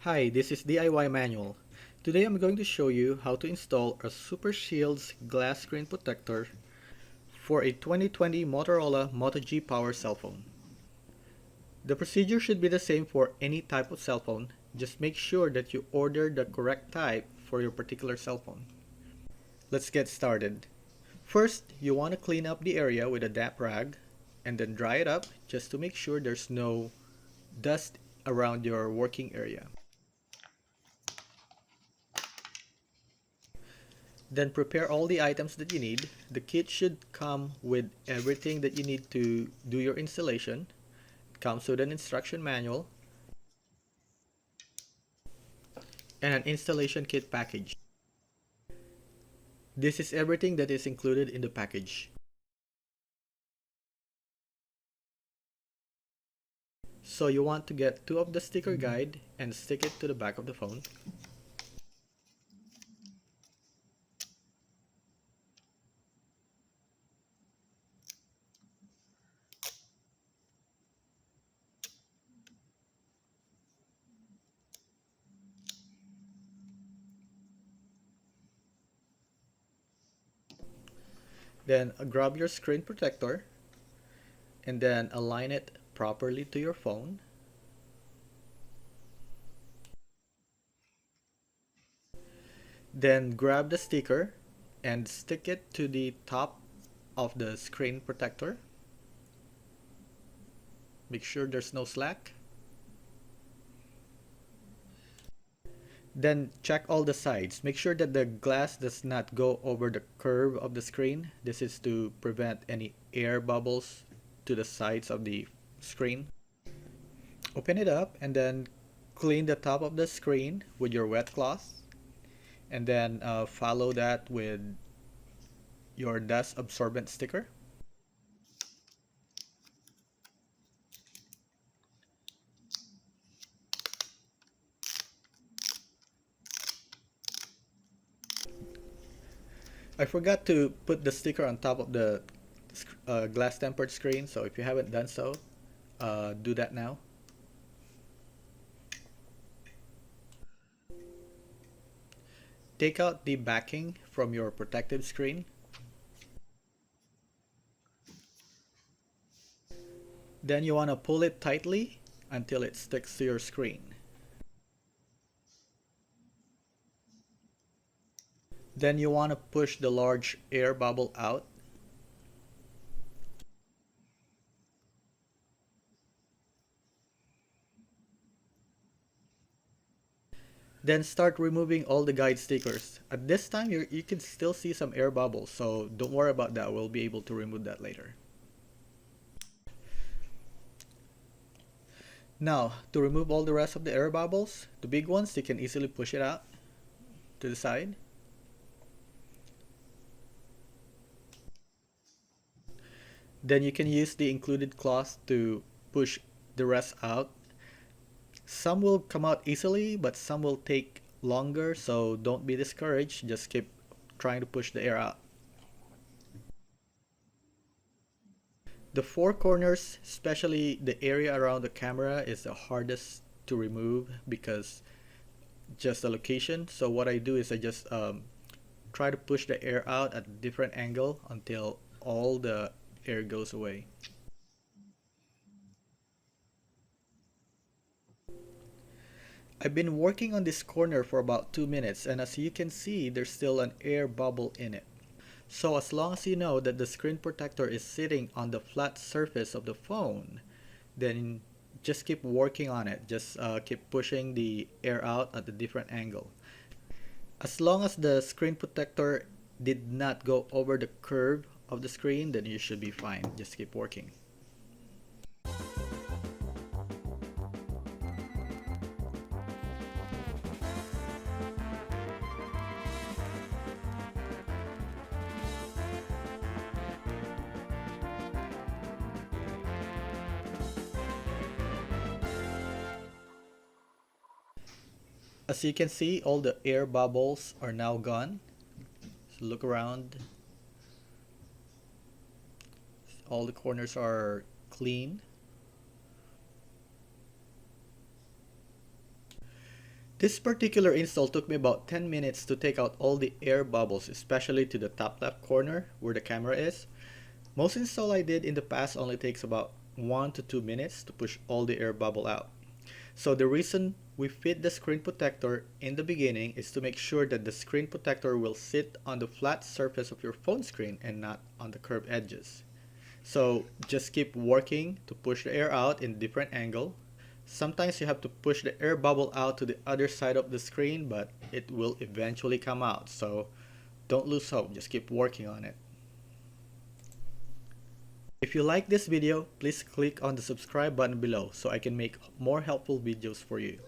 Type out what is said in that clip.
Hi, this is DIY Manual. Today I'm going to show you how to install a supershieldz glass screen protector for a 2020 Motorola Moto G Power cell phone. The procedure should be the same for any type of cell phone, just make sure that you order the correct type for your particular cell phone. Let's get started. First, you want to clean up the area with a damp rag and then dry it up just to make sure there's no dust around your working area. Then prepare all the items that you need. The kit should come with everything that you need to do your installation. It comes with an instruction manual and an installation kit package. This is everything that is included in the package. So you want to get two of the sticker guide and stick it to the back of the phone. Then grab your screen protector and then align it properly to your phone. Then grab the sticker and stick it to the top of the screen protector. Make sure there's no slack. Then check all the sides. Make sure that the glass does not go over the curve of the screen. This is to prevent any air bubbles to the sides of the screen. Open it up and then clean the top of the screen with your wet cloth. And then follow that with your dust absorbent sticker. I forgot to put the sticker on top of the glass tempered screen, so if you haven't done so, do that now. Take out the backing from your protective screen. Then you want to pull it tightly until it sticks to your screen. Then you want to push the large air bubble out. Then start removing all the guide stickers. At this time, you can still see some air bubbles, so don't worry about that. We'll be able to remove that later. Now, to remove all the rest of the air bubbles, the big ones, you can easily push it out to the side. Then you can use the included cloth to push the rest out. Some will come out easily, but some will take longer, so don't be discouraged. Just keep trying to push the air out. The four corners, especially the area around the camera, is the hardest to remove because just the location. So what I do is I just try to push the air out at a different angle until all the air goes away. I've been working on this corner for about 2 minutes, and as you can see, there's still an air bubble in it. So as long as you know that the screen protector is sitting on the flat surface of the phone, then just keep working on it. Just keep pushing the air out at a different angle. As long as the screen protector did not go over the curve of the screen, then you should be fine. Just keep working. As you can see, all the air bubbles are now gone. So look around. All the corners are clean. This particular install took me about 10 minutes to take out all the air bubbles, especially to the top left corner where the camera is. Most install I did in the past only takes about 1 to 2 minutes to push all the air bubble out. So the reason we fit the screen protector in the beginning is to make sure that the screen protector will sit on the flat surface of your phone screen and not on the curved edges. So just keep working to push the air out in different angle. Sometimes you have to push the air bubble out to the other side of the screen, but it will eventually come out. So don't lose hope, just keep working on it. If you like this video, please click on the subscribe button below so I can make more helpful videos for you.